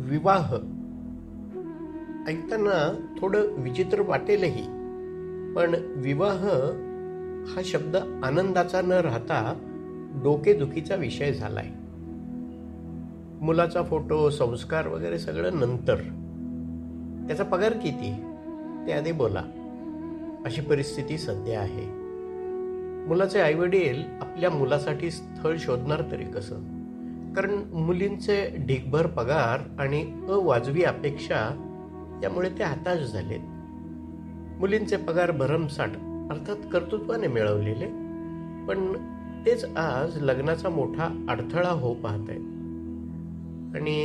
विवाह ऐकताना थोडं विचित्र वाटेलही, पण विवाह हा शब्द आनंदाचा न राहता डोकेदुखीचा विषय झालाय. मुलाचा फोटो, संस्कार वगैरे सगळं नंतर, त्याचा पगार किती ते आधी बोला, अशी परिस्थिती सध्या आहे. मुलाचे आईवडील आपल्या मुलासाठी स्थळ शोधणार तरी कसं? कारण मुलींचे ढीगभर पगार आणि अवाजवी अपेक्षा यामुळे ते हताश झालेत. मुलींचे पगार भरमसाठ अर्थात कर्तृत्वाने मिळवलेले, पण तेच आज लग्नाचा मोठा अडथळा हो पाहत आहेत. आणि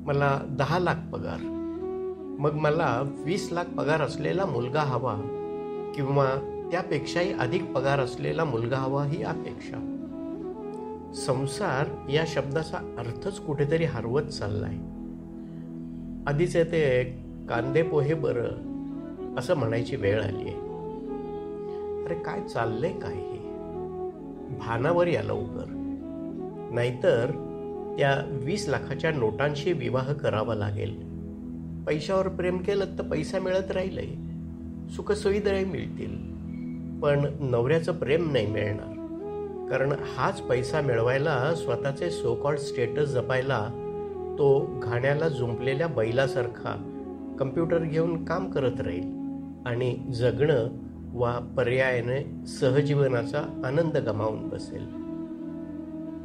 मला 10 लाख पगार, मग मला 20 लाख पगार असलेला मुलगा हवा, किंवा त्यापेक्षाही अधिक पगार असलेला मुलगा हवा ही अपेक्षा. संसार या शब्दाचा अर्थच कुठेतरी हरवत चाललाय. आधीच ते कांदे पोहे बरं असं म्हणायची वेळ आली आहे. अरे काय चाललंय काय हे? भानावर या लवकर, नाहीतर त्या 20 लाखाच्या नोटांशी विवाह करावा लागेल. पैशावर प्रेम केलं तर पैसा मिळत राहीलय, सुखसुविधाही मिळतील, पण नवऱ्याचं प्रेम नाही मिळणार. कारण हाच पैसा मिळवायला, स्वतःचे सो कॉल्ड स्टेटस जपायला तो घाण्याला जुंपलेल्या बैलासारखा कम्प्युटर घेऊन काम करत राहील आणि जगणं वा पर्यायाने सहजीवनाचा आनंद गमावून बसेल.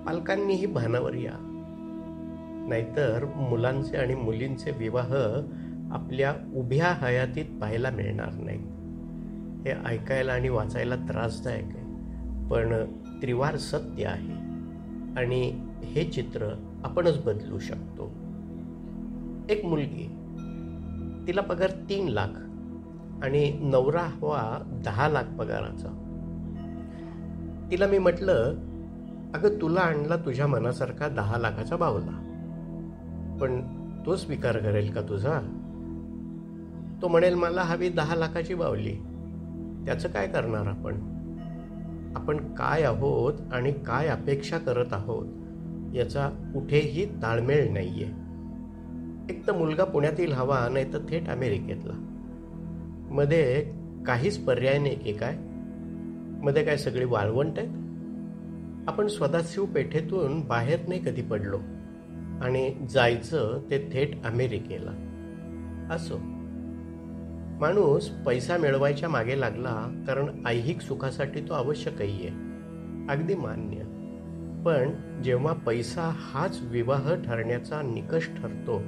पालकांनीही भानावर या, नाहीतर मुलांचे आणि मुलींचे विवाह आपल्या उभ्या हयातीत पाहायला मिळणार नाहीत. हे ऐकायला आणि वाचायला त्रासदायक आहे, पण त्रिवार सत्य आहे. आणि हे चित्र आपणच बदलू शकतो. एक मुलगी, तिला पगार 3 लाख आणि नवरा हवा 10 लाख पगाराचा. तिला मी म्हटलं, अगं तुला आणला तुझ्या मनासारखा 10 लाखाचा बावला, पण तो स्वीकार करेल का तुझा? तो म्हणेल मला हवी 10 लाखाची बावली. त्याचं काय करणार आपण? आपण काय आहोत आणि काय अपेक्षा करत आहोत याचा कुठेही ताळमेळ नाहीये. एक तर मुलगा पुण्यातील हवा, नाही तर थेट अमेरिकेतला. मध्ये काहीच पर्याय नाही की काय? मध्ये काय सगळी वाळवंट आहेत? आपण सदाशिव पेठेतून बाहेर नाही कधी पडलो आणि जायचं ते थेट अमेरिकेला. असो, माणूस पैसा मिळवायच्या मागे लागला कारण ऐहिक सुखासाठी तो आवश्यकही आहे, अगदी मान्य. पण जेव्हा पैसा हाच विवाह ठरण्याचा निकष ठरतो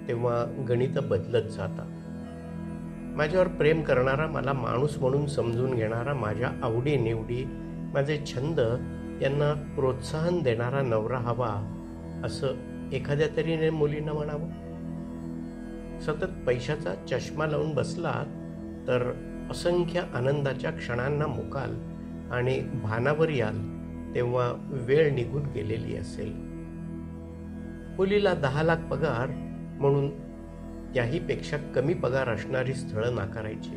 तेव्हा गणित बदलत जातात. माझ्यावर प्रेम करणारा, मला माणूस म्हणून समजून घेणारा, माझ्या आवडीनिवडी, माझे छंद यांना प्रोत्साहन देणारा नवरा हवा, असं एखाद्या तरी मुलीनं म्हणावं. सतत पैशाचा चष्मा लावून बसलात तर असंख्य आनंदाच्या क्षणांना मुकाल आणि भानावर याल तेव्हा वेळ निघून गेलेली असेल. मुलीला 10 लाख पगार म्हणून त्याही पेक्षा कमी पगार असणारी स्थळं नाकारायची.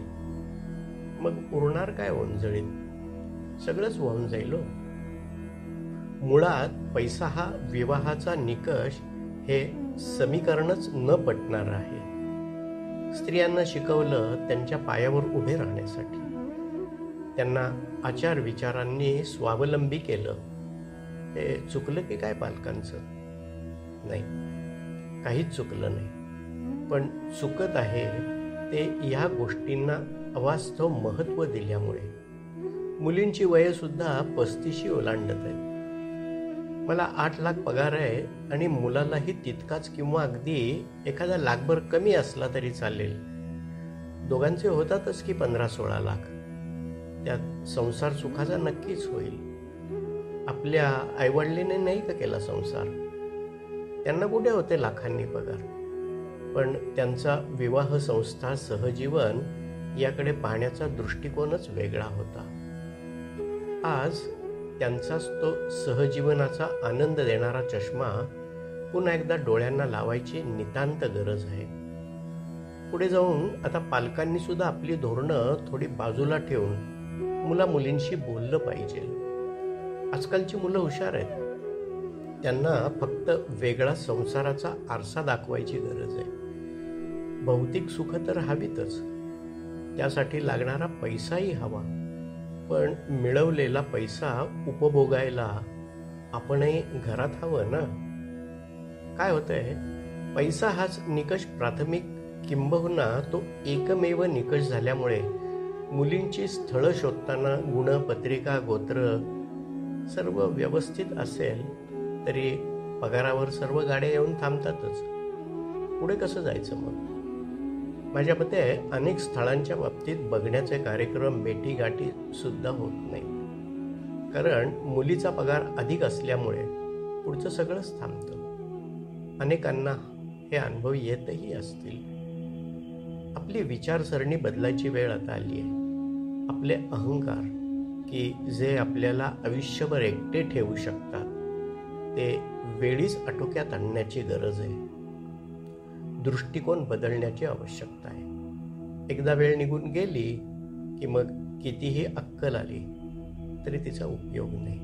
मग उरणार काय ओंजळीत? सगळंच वाहून जाईल. मुळात पैसा हा विवाहाचा निकष हे समीकरणच न पटणार आहे. स्त्रियांना शिकवलं त्यांच्या पायावर उभे राहण्यासाठी, त्यांना आचार विचारांनी स्वावलंबी केलं. हे चुकलं की काय पालकांचं? नाही, काहीच चुकलं नाही. पण चुकत आहे ते या गोष्टींना अवास्तव महत्त्व दिल्यामुळे. मुलींची वयसुद्धा 35 ओलांडत आहेत. मला 8 लाख पगार आहे आणि मुलालाही तितकाच किंवा अगदी एखादा लाखभर कमी असला तरी चालेल. दोघांचे होतातच की 15-16 लाख. त्यात संसार सुखाचा नक्कीच होईल. आपल्या आईवडिलांनी नाही का केला संसार? त्यांना कुठे होते लाखांनी पगार? पण त्यांचा विवाह संस्था, सहजीवन याकडे पाहण्याचा दृष्टिकोनच वेगळा होता. आज त्यांचाच तो सहजीवनाचा आनंद देणारा चष्मा पुन्हा एकदा डोळ्यांना लावायची नितांत गरज आहे. पुढे जाऊन आता पालकांनी सुद्धा आपली धोरणं थोडी बाजूला ठेवून मुला मुलींशी बोललं पाहिजे. आजकालची मुलं हुशार आहेत. त्यांना फक्त वेगळा संसाराचा आरसा दाखवायची गरज आहे. भौतिक सुख तर हवीतच, त्यासाठी लागणारा पैसाही हवा. पण मिळवलेला पैसा उपभोगायला आपणही घरात हवं ना. काय होतंय, पैसा हाच निकष प्राथमिक किंबहुना तो एकमेव निकष झाल्यामुळे मुलींची स्थळं शोधताना गुण, पत्रिका, गोत्र सर्व व्यवस्थित असेल तरी पगारावर सर्व गाड्या येऊन थांबतातच. पुढे कसं जायचं मग? माझ्या मते अनेक स्थळांच्या बाबतीत बघण्याचे कार्यक्रम भेटीगाठी सुद्धा होत नाही. कारण मुलीचा पगार अधिक असल्यामुळे पुढचं सगळंच थांबतं. अनेकांना हे अनुभव येतही असतील. आपली विचारसरणी बदलायची वेळ आता आली आहे. आपले अहंकार की जे आपल्याला आयुष्यभर एकटे ठेवू शकतात ते वेळीच आटोक्यात आणण्याची गरज आहे. दृष्टिकोन बदलण्याची आवश्यकता आहे. एकदा वेळ निघून गेली की मग कितीही अक्कल आली तरी तिचा उपयोग नाही.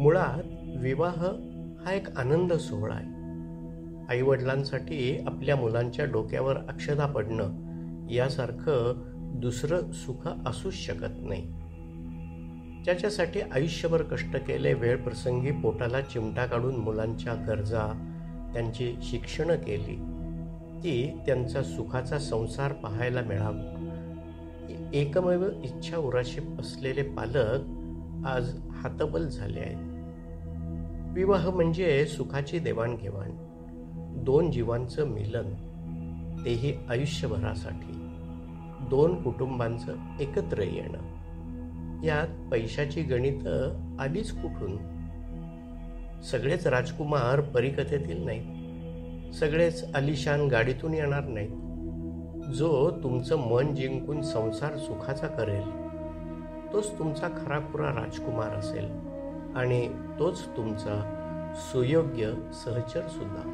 मुळात विवाह हा एक आनंद सोहळा आहे. आईवडिलांसाठी आपल्या मुलांच्या डोक्यावर अक्षता पडणं यासारखं दुसरं सुख असूच शकत नाही. ज्याच्यासाठी आयुष्यभर कष्ट केले, वेळ प्रसंगी पोटाला चिमटा काढून मुलांच्या गरजा, त्यांची शिक्षणं केली, ती त्यांचा सुखाचा संसार पाहायला मिळावा, एकमेव इच्छा उराशी असलेले पालक आज हतबल झाले आहेत. विवाह म्हणजे सुखाची देवाणघेवाण, दोन जीवांचं मिलन, तेही आयुष्यभरासाठी, दोन कुटुंबांचं एकत्र येणं. यात पैशाची गणितं आलीच कुठून? सगळेच राजकुमार परीकथेतील नाहीत, सगळेच आलिशान गाडीतून येणार नाहीत. जो तुमचं मन जिंकून संसार सुखाचा करेल तोच तुमचा खराखुरा राजकुमार असेल आणि तोच तुमचा सुयोग्य सहचर सुद्धा.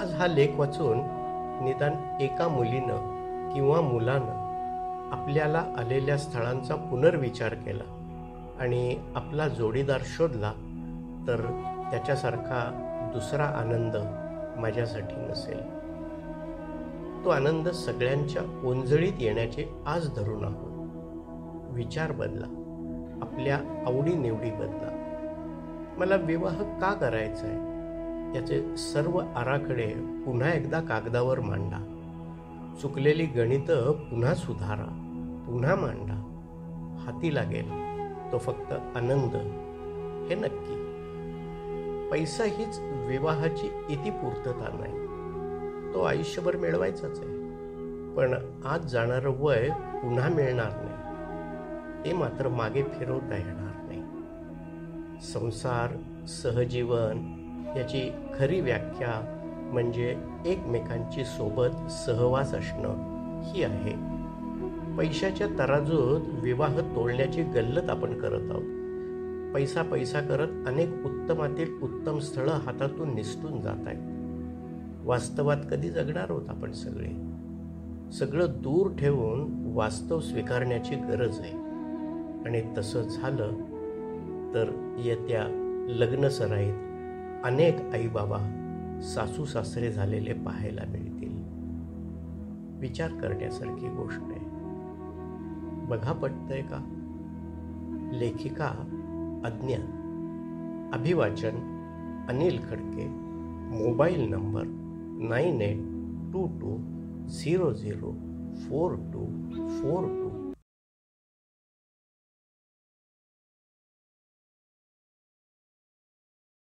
आज हा लेख वाचून निदान एका मुलीनं किंवा मुलानं आपल्याला आलेल्या स्थळांचा पुनर्विचार केला आणि आपला जोडीदार शोधला तर त्याच्यासारखा दुसरा आनंद माझ्यासाठी नसेल. तो आनंद सगळ्यांच्या ओंजळीत येण्याचे आज धरून आहोत. विचार बदला, आपल्या आवडीनिवडी बदला. मला विवाह का करायचा आहे याचे सर्व आराखडे पुन्हा एकदा कागदावर मांडा. चुकलेली गणितं पुन्हा सुधारा, पुन्हा मांडा. हाती लागेल तो फक्त आनंद, हे नक्की. पैसा हीच विवाहाची इतिपूर्तता नाही, तो आयुष्यभर मिळवायचाच आहे. पण आज जाणारं वय पुन्हा मिळणार नाही, ते मात्र मागे फिरवता येणार नाही. संसार, सहजीवन याची खरी व्याख्या म्हणजे एकमेकांची सोबत सहवास असणं ही आहे. पैशाच्या तराजूत विवाह तोलण्याची गल्लत आपण करत आहोत. पैसा पैसा करत अनेक उत्तमातील उत्तम स्थळं हातातून निसटून जात आहेत. वास्तवात कधी जगणार आहोत आपण सगळे? सगळं दूर ठेवून वास्तव स्वीकारण्याची गरज आहे. आणि तसं झालं तर येत्या लग्नसराईत अनेक आईबाबा, सासू सासरे झालेले पाहायला मिळतील. विचार करण्यासारखी गोष्ट आहे. बघा पटतंय का? लेखिका अज्ञात. अभिवाचन अनिल खडके. Mobile number 9822004242.